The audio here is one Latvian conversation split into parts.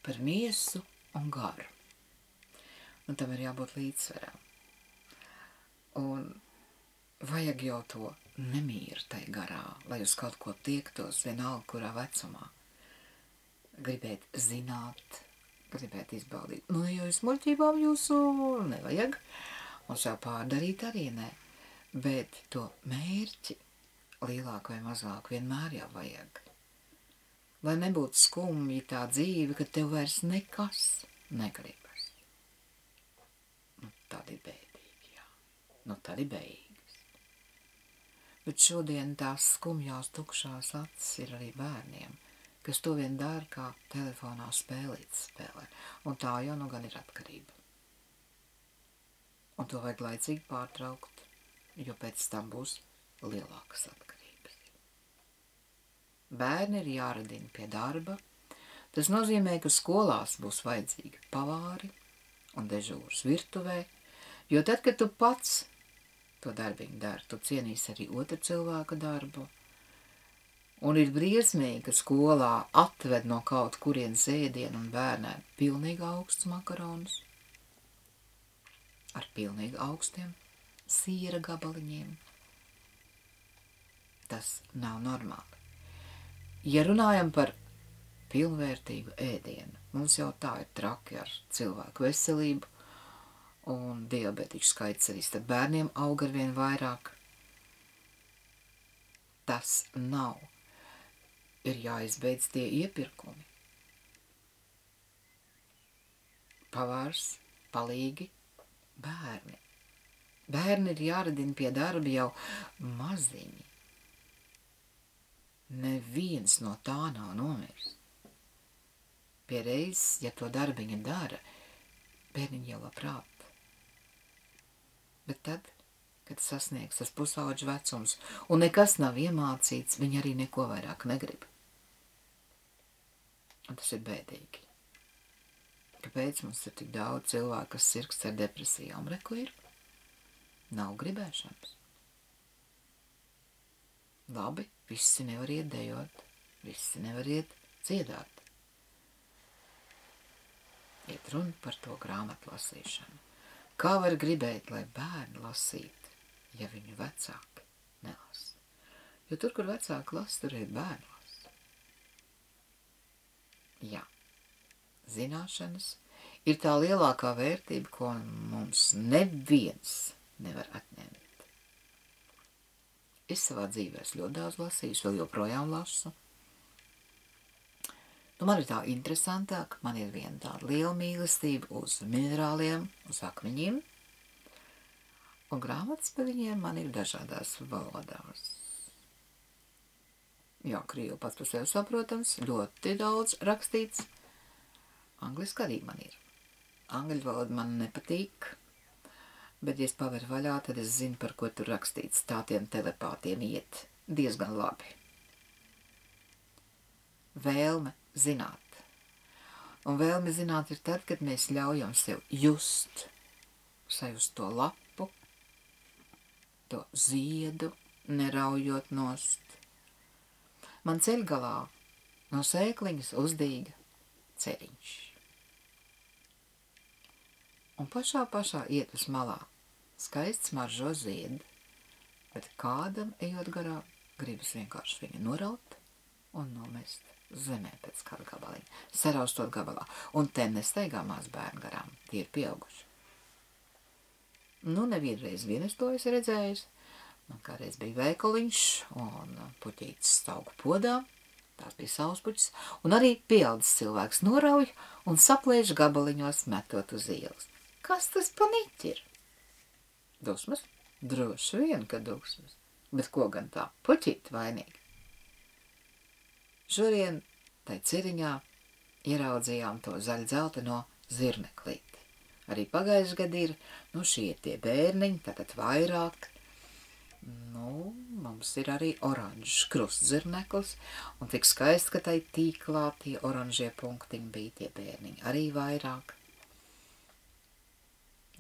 par miesu un garu. Un tam ir jābūt līdzsvaram. Un vajag jau to nemīru tai garā, lai uz kaut ko tiektos, vienalga kurā vecumā. Gribēt zināt, gribēt izbaudīt. Nu, jo es muļķībām jūsu nevajag, un sev pārdarīt arī ne. Bet to mērķi, lielāku vai mazāku, vienmēr jau vajag. Lai nebūtu skumji tā dzīve, ka tev vairs nekas negribas. Nu, tad ir bēdīgi, jā. Nu, tad ir beigas. Bet šodien tās skumjās tukšās acis ir arī bērniem, kas to vien dara, kā telefonā spēlītas spēlē. Un tā jau nu gan ir atkarība. Un to vajag laicīgi pārtraukt, jo pēc tam būs lielākas atkarības. Bērni ir jāradina pie darba. Tas nozīmē, ka skolās būs vajadzīgi pavāri un dežūras virtuvē, jo tad, kad tu pats to darbiņu dari, tu cienīsi arī otru cilvēka darbu. Un ir briesmīgi, ka skolā atved no kaut kurienes ēdienu un bērnēm pilnīgi augsts makaronus ar pilnīgi augstiem sīra gabaliņiem. Tas nav normāli. Ja runājam par pilnvērtīgu ēdienu, mums jau tā ir traki ar cilvēku veselību, un diabetiķu skaits arī starp bērniem aug arvien vairāk. Tas nav. Ir jāizbeidz tie iepirkumi. Pavārs, palīgi, bērni. Bērni ir jāradina pie darba jau maziņi. Neviens no tā nav nomirs. Pie reizes, ja to darbiņa dara, bērniņi jau labprāt. Bet tad, kad sasniegs tas pusaudžu vecums un nekas nav iemācīts, viņi arī neko vairāk negrib. Un tas ir bēdīgi. Kāpēc mums ir tik daudz cilvēku, kas sirgst ar depresijām? Re, ko ir? Nav gribēšanas. Labi, visi nevar iet dejot, visi nevar iet dziedāt. Iet runa par to grāmatu lasīšanu. Kā var gribēt, lai bērni lasītu, ja viņu vecāki nelasa? Jo tur, kur vecāki lasa, tur ir bērni lasa. Jā, zināšanas ir tā lielākā vērtība, ko mums neviens nevar atņemt. Es savā dzīvē ļoti daudz lasīju, vēl joprojām lasu. Nu, man ir tā interesantāk, man ir viena tāda liela mīlestība uz minerāliem, uz akmeņiem, un grāmatas par viņiem man ir dažādās valodās. Jā, krievu pats par sevi saprotams, ļoti daudz rakstīts. Angliski arī man ir. Angļu valoda man nepatīk, bet, ja es paveru vaļā, tad es zinu, par ko tur rakstīts. Tā tiem telepātiem iet diezgan labi. Vēlme zināt. Un vēlme zināt ir tad, kad mēs ļaujam sev just, sajust to lapu, to ziedu, neraujot nost. Man ceļgalā no sēkliņas uzdīga ceriņš. Un pašā iet uz malā skaists maržo ziedu, bet kādam ejot garā, gribas vienkārši viņu noraut un nomest zemē pēc kāda gabaliņa, saraustot gabalā. Un te nestaigā maz bērnu garām, tie ir pieauguši. Nu, nevienreiz vien es to esmu redzējis. Man kādreiz bija veikaliņš un puķītis staugu podā, tās bija sauspuķis, un arī pieaudzis cilvēks norauj un saplēš gabaliņos metot uz ielas. Kas tas pa niķi ir? Dusmas? Droši vien, ka dusmas. Bet ko gan tā? Puķīti vainīgi. Šodien tai ceriņā ieraudzījām to zaļdzelteno zirneklīti. Arī pagājuši gadi ir, nu šie tie bērniņi, tātad vairāk. Nu, mums ir arī oranžs krustzirneklis, un tik skaisti, ka tai tīklā tie oranžie punktiņi bija tie bērniņi, arī vairāk.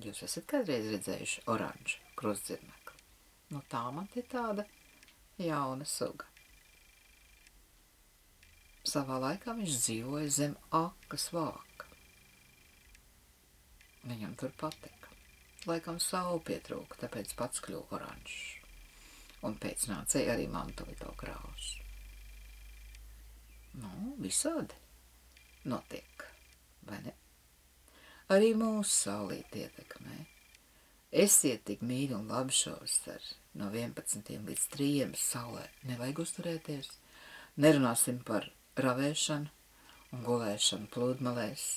Jūs esat kādreiz redzējuši oranžu krustzirnekli? Nu, tā man ir tāda jauna suga. Savā laikā viņš dzīvoja zem akas vāka. Viņam tur patika. Laikam saule pietrūka, tāpēc pats kļuva oranžs. Un pēcnācēji arī mantoja to krāsu. Visādi notiek, vai ne? Arī mūsu saulīti ietekmē. Esiet tik mīļi un labi šovasar no 11 līdz 3 saulē. Nevajag uzturēties. Nerunāsim par ravēšanu un gulēšanu plūdmalēs,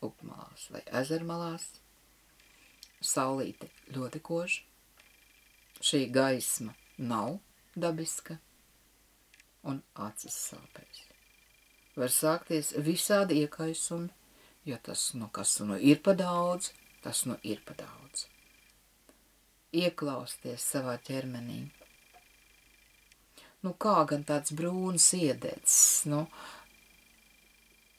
upmalās vai ezermalās. Saulīte ļoti koža. Šī gaisma nav dabiska un acis sāpēs. Var sākties visādi iekaisumi, jo tas, kas ir pa daudz, tas ir pa daudz. Ieklausties savā ķermenī. Kā gan tāds brūns iedecis,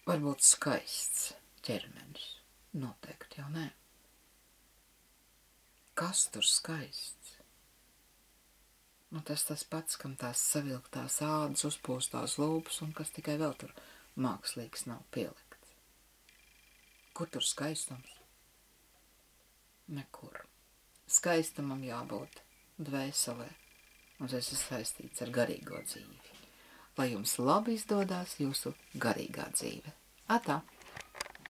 varbūt skaists ķermenis. Noteikti jau nē. Kas tur skaists? Tas pats, kam tās savilktās ādas, uzpūstās lūpas un kas tikai vēl tur mākslīgs nav pielikts. Kur tur skaistums? Nekur. Skaistumam jābūt dvēselē, un tas ir saistīts ar garīgo dzīvi. Lai jums labi izdodās jūsu garīgā dzīve. Atā!